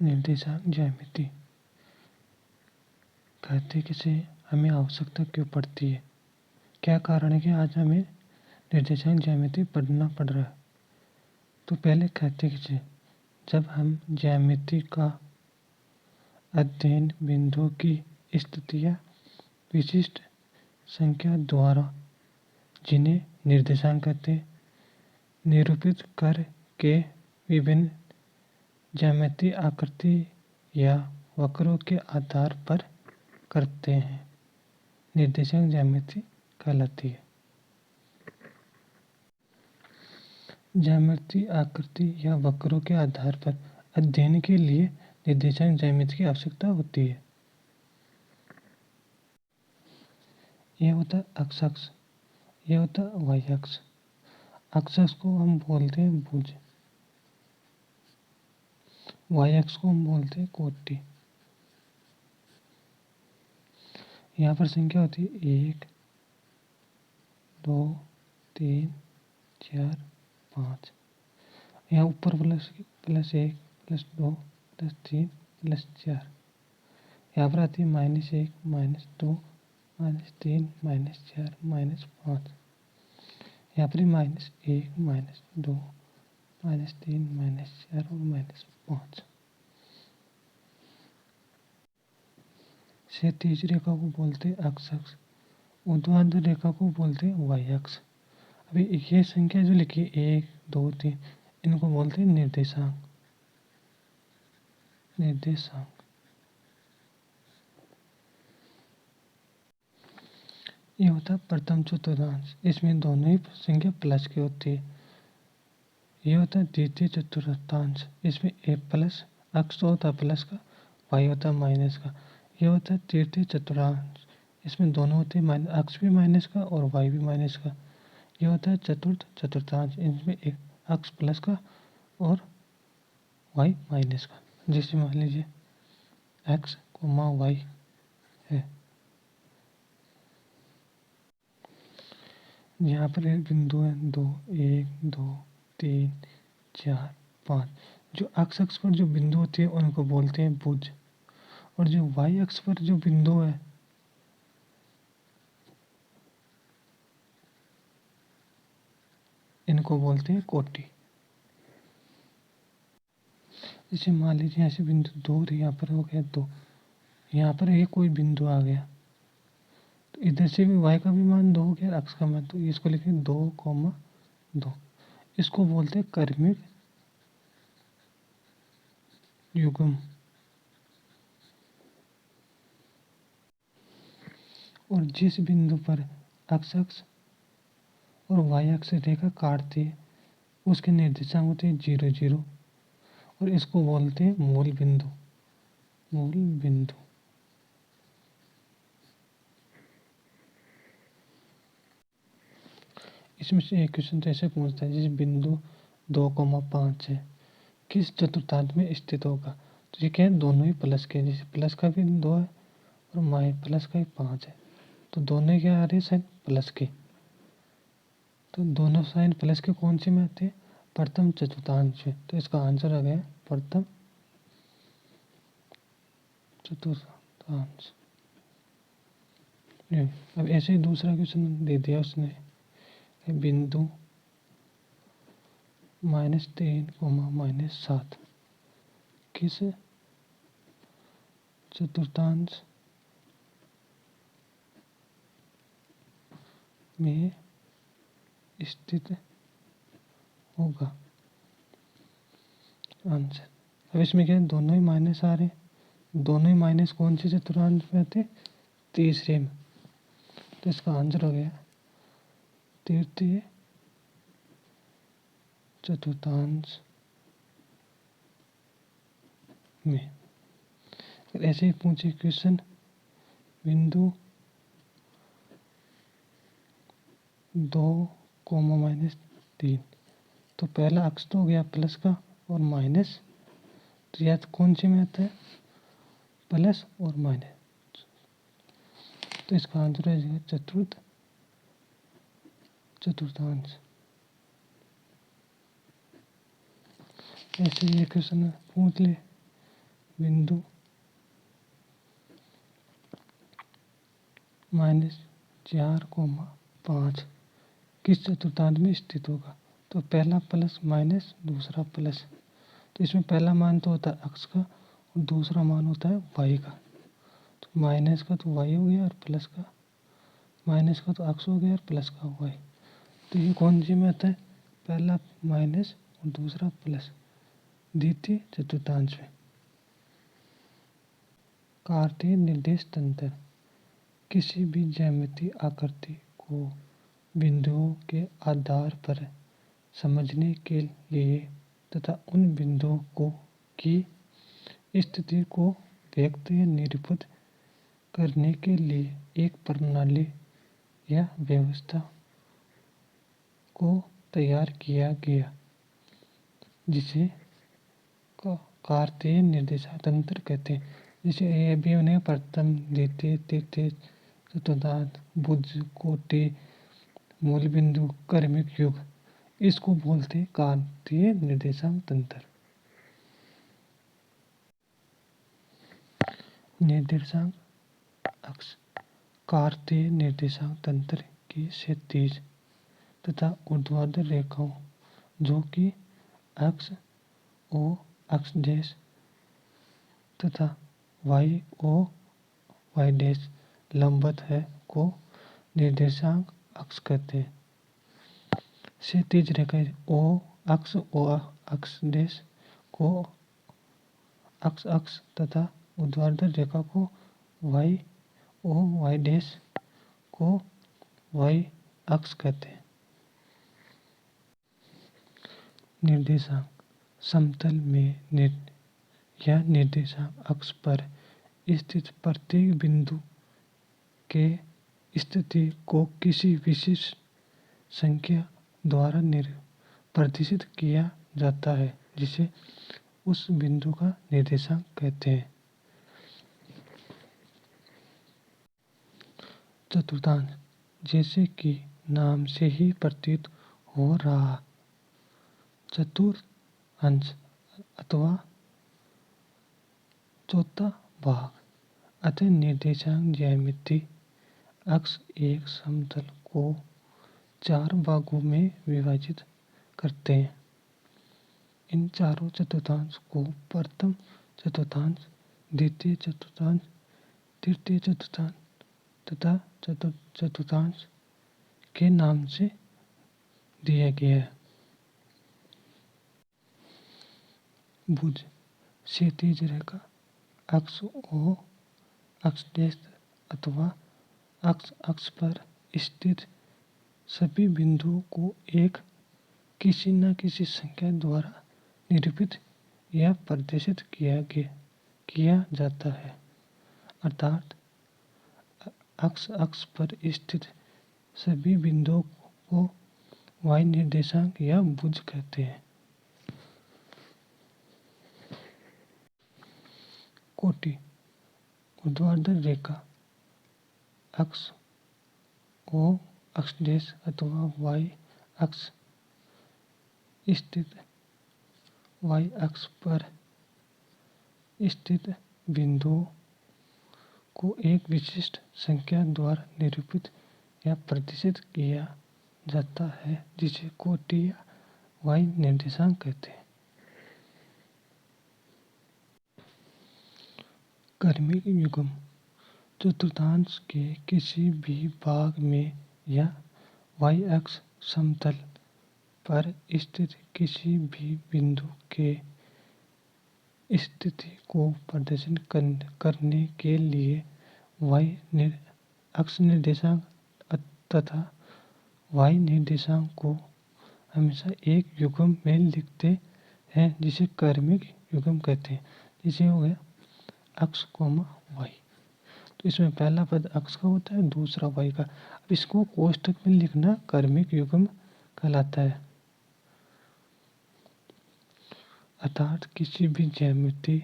निर्देशांक ज्यामिति कहते किसे हमें आवश्यकता क्यों पड़ती है, क्या कारण है कि आज हमें निर्देशांक ज्यामिति पढ़ना पड़ रहा है। तो पहले कहते किसे, जब हम ज्यामिति का अध्ययन बिंदुओं की स्थितियाँ विशिष्ट संख्या द्वारा, जिन्हें निर्देशांक कहते हैं, निरूपित कर के विभिन्न ज्यामिति आकृति या वक्रों के आधार पर करते हैं, निर्देशांक ज्यामिति कहलाती है। ज्यामिति आकृति या वक्रों के आधार पर अध्ययन के लिए निर्देशांक ज्यामिति की आवश्यकता होती है। यह होता है एक्स अक्ष, यह होता है वाई अक्ष। एक्स अक्ष को हम बोलते हैं भुज, वाई अक्ष को हम बोलते हैं कोटि। यहाँ पर संख्या होती है 1 2 3 4 5। यहाँ ऊपर +1 +2 +3 +4। यहाँ पर आती है -1 -2 -3 -4 -5। यहाँ पर -1 -2 -3 -4 और -5। क्षैतिज रेखा को बोलते हैं एक्स अक्ष, ऊर्ध्वाधर रेखा को बोलते हैं वाई अक्ष। अभी ये संख्या जो लिखी 1 2 3, इनको बोलते हैं निर्देशांक। ये होता है प्रथम चतुर्थांश, इसमें दोनों ही संख्या प्लस की होती है। ये होता है द्वितीय चतुर्थांश, इसमें ए प्लस अक्ष होता है प्लस का, वाई होता है माइनस का। ये होता है तृतीय चतुर्थांश, इसमें दोनों होते हैं अक्ष भी माइनस का और वाई भी माइनस का। ये होता है चतुर्थ चतुर्थांश, इसमें एक अक्ष प्लस का और वाई माइनस का। जैसे मान लीजिए एक्स कोमा वाई है, यहाँ पर एक बिंदु है 2 1 2 3 4 5। जो एक्स अक्ष पर जो बिंदु होती है उनको बोलते हैं भुज, और जो वाई अक्ष पर जो बिंदु है इनको बोलते हैं कोटि। जैसे मान लीजिए ऐसे बिंदु 2 यहाँ पर हो गया 2, यहाँ पर एक कोई बिंदु आ गया, तो इधर से भी y का भी मान 2 हो गया, अक्ष का मान, तो इसको लिखेंगे 2,2। इसको बोलते हैं क्रमिक युग्म। और जिस बिंदु पर x अक्ष और y अक्ष रेखा काटती है उसके निर्देशांक होते हैं 0 0, और इसको बोलते हैं मूल बिंदु। इसमें से एक क्वेश्चन तो ऐसे पूछता है, जिस बिंदु 2,5 है किस चतुर्थांश में स्थित होगा। तो ये क्या है, दोनों ही प्लस के, जैसे प्लस का भी 2 है और प्लस का भी 5 है, तो दोनों क्या आ रहे हैं साइन प्लस के। तो दोनों साइन प्लस के कौन से में आते हैं, प्रथम चतुर्थांश में। तो इसका आंसर आ गया प्रथम चतुर्थांश। अब ऐसे ही दूसरा क्वेश्चन दे दिया उसने, बिंदु -3, -7 किस चतुर्थांश में स्थित होगा। आंसर, अब इसमें क्या है, दोनों ही माइनस आ रहे हैं, दोनों ही माइनस कौन से चतुर्थांश में आते, तीसरे में। तो इसका आंसर हो गया तृतीय चतुर्थांश में। ऐसे ही पूछे क्वेश्चन, बिंदु 2, -3, तो पहला अक्ष तो हो गया प्लस का और माइनस, तो या कौन से में आता है, प्लस और माइनस। तो इसका आंसर है चतुर्थांश। ऐसे ये क्वेश्चन पूछ ले बिंदु -4, 5 किस चतुर्थांश में स्थित होगा। तो पहला प्लस माइनस दूसरा प्लस, तो इसमें पहला मान तो होता है अक्स का और दूसरा मान होता है वाई का। तो माइनस का तो वाई हो गया और प्लस का, माइनस का तो अक्स हो गया और प्लस का वाई। तो ये कौन सी में आता है, पहला माइनस और दूसरा प्लस, द्वितीय चतुर्थांश में। कार्तीय निर्देश तंत्र किसी भी ज्यामितीय आकृति को बिंदुओं के आधार पर समझने के लिए तथा उन बिंदुओं को की स्थिति को व्यक्त या निरूपित करने के लिए एक प्रणाली या व्यवस्था को तैयार किया गया, जिसे कार्तीय निर्देशांक तंत्र कहते हैं। जैसे ये भी उन्हें प्रथम, द्वितीय, तृतीय चतुर्थांश, भुज, कोटि, मूल बिंदु, क्रमिक युग, इसको बोलते हैं कार्तीय निर्देशांक तंत्र। निर्देशांक अक्ष कार्तीय निर्देशांक तंत्र की क्षैतिज तथा ऊर्ध्वाधर रेखाओं, जो कि अक्ष ओ अक्ष डैश तथा वाई ओ वाई डैश लंबवत है, को निर्देशांक अक्ष कहते हैं। क्षैतिज रेखा ओ अक्ष डैश को अक्ष अक्ष तथा ऊर्ध्वाधर रेखा को वाई ओ वाई डैश को वाई अक्ष कहते हैं। निर्देशांक समतल में या निर्देशांक अक्ष पर स्थित प्रत्येक बिंदु के स्थिति को किसी विशिष्ट संख्या द्वारा प्रदर्शित किया जाता है, जिसे उस बिंदु का निर्देशांक कहते हैं। चतुर्थांश, जैसे कि नाम से ही प्रतीत हो रहा, चतुर्थ अंश अथवा चौथा भाग। अतः निर्देशांक ज्यामिति अक्ष एक समतल को 4 भागों में विभाजित करते हैं। इन चारों चतुर्थांश को प्रथम चतुर्थांश, द्वितीय चतुर्थांश, तृतीय चतुर्थांश तथा चतुर्थ चतुर्थांश के नाम से दिया गया है। भुज, क्षैतिज रेखा अक्ष ओ अक्ष डैश अथवा अक्ष अक्ष पर स्थित सभी बिंदुओं को एक किसी न किसी संख्या द्वारा निरूपित या प्रदर्शित किया जाता है। अर्थात अक्ष अक्ष पर स्थित सभी बिंदुओं को वाई निर्देशांक या भुज कहते हैं। कोटि, ऊर्ध्वाधर रेखा अक्ष ओ अक्ष डैश अथवा वाई अक्ष स्थित वाई अक्ष पर स्थित बिंदुओं को एक विशिष्ट संख्या द्वारा निरूपित या प्रदर्शित किया जाता है, जिसे कोटि या वाई निर्देशांक कहते हैं। क्रमिक युग्म, चतुर्थांश के किसी भी भाग में या वाई अक्ष समतल पर स्थित किसी भी बिंदु के स्थिति को प्रदर्शित करने के लिए वाई अक्ष निर्देशांक तथा वाई निर्देशांक को हमेशा एक युग्म में लिखते हैं, जिसे क्रमिक युग्म कहते हैं। जैसे हो गया अक्ष कोमा वाई, तो इसमें पहला पद अक्ष का होता है, दूसरा वाई का। अब इसको कोष्ठक में लिखना क्रमिक युग्म कहलाता है। अर्थात किसी भी ज्यामितीय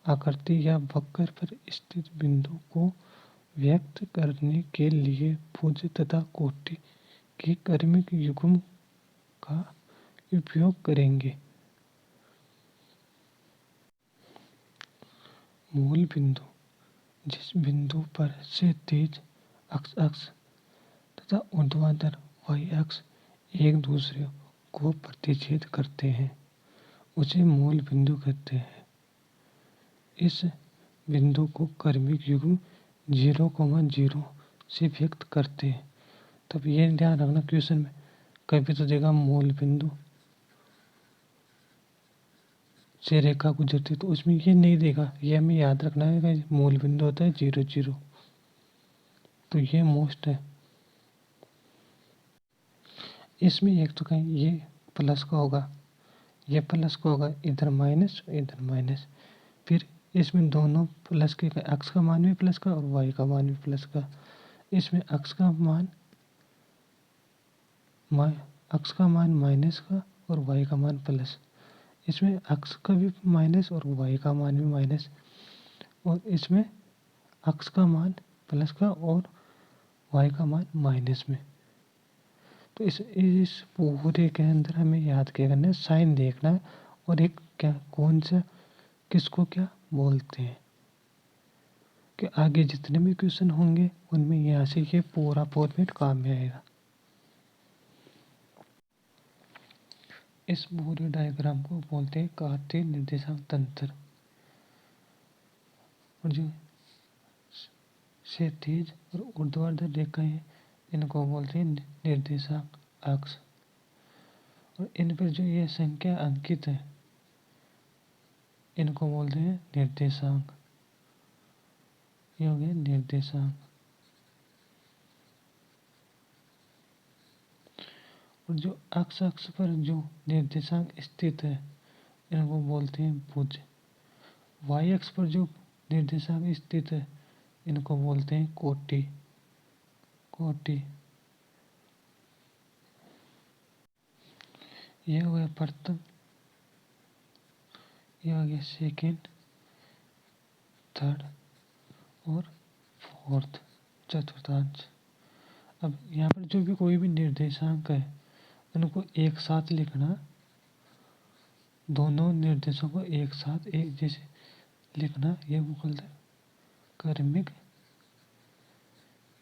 आकृति या वक्र पर स्थित बिंदु को व्यक्त करने के लिए भुज तथा कोटि के क्रमिक युग्म का उपयोग करेंगे। मूल बिंदु जिस बिंदु पर क्षैतिज अक्ष तथा ऊर्ध्वाधर y अक्ष एक दूसरे को प्रतिच्छेद करते हैं उसे मूल बिंदु कहते हैं। इस बिंदु को क्रमिक युग्म 0,0 से व्यक्त करते हैं। तब ये ध्यान रखना क्वेश्चन में कभी तो देगा मूल बिंदु से रेखा गुजरती, तो उसमें ये नहीं देगा, ये हमें याद रखना है कि मूल बिंदु होता है 0, 0। तो ये मोस्ट है। इसमें एक तो कहीं ये प्लस का होगा, ये प्लस का होगा, इधर माइनस इधर माइनस, फिर इसमें दोनों प्लस के अक्ष का मान भी प्लस का और वाई का मान भी प्लस का। इसमें अक्ष का मान माइनस का और वाई का मान प्लस। इसमें अक्ष का भी माइनस और वाई का मान भी माइनस, और इसमें अक्ष का मान प्लस का और वाई का मान माइनस में। तो इस पूरे के अंदर हमें याद क्या करना है, साइन देखना है और एक क्या कौन सा किसको क्या बोलते हैं, कि आगे जितने भी क्वेश्चन होंगे उनमें यहाँ से ये पूरा फॉर्मेट काम में आएगा। इस पूरे डायग्राम को बोलते हैं कार्तीय निर्देशांक तंत्र, और जो क्षैतिज और ऊर्ध्वाधर रेखाएं इनको बोलते हैं निर्देशांक अक्ष, और इन पर जो ये संख्या अंकित है इनको बोलते हैं निर्देशांक। ये हो गया निर्देशांक। और जो अक्ष पर जो निर्देशांक स्थित है इनको बोलते हैं भुज। वाई अक्ष पर जो निर्देशांक स्थित है इनको बोलते हैं कोटि। यह हो गया प्रथम, यह हो गया सेकेंड, थर्ड और फोर्थ, चतुर्थांश। अब यहाँ पर जो भी कोई भी निर्देशांक है उनको एक साथ लिखना, दोनों निर्देशों को एक साथ एक जैसे लिखना, यह वो बोलते हैं क्रमिक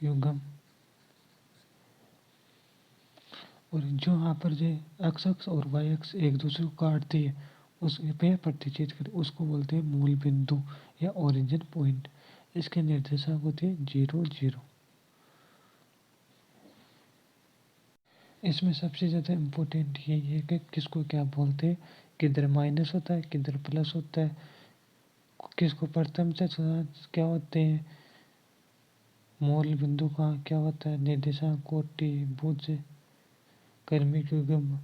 युग्म। और जो यहाँ पर जो एक्स और वाई अक्ष एक दूसरे को काटती है उस पे प्रतिच्छेद कर उसको बोलते हैं मूल बिंदु या ओरिजिन पॉइंट। इसके निर्देशांक होते हैं 0, 0। इसमें सबसे ज़्यादा इम्पोर्टेंट यही है कि किसको क्या बोलते हैं, किधर माइनस होता है किधर प्लस होता है, किसको प्रथम चतुर्थांश क्या होते हैं, मूल बिंदु कहाँ क्या होता है, निर्देशांक कोटि, भुज, क्रमिक युग्म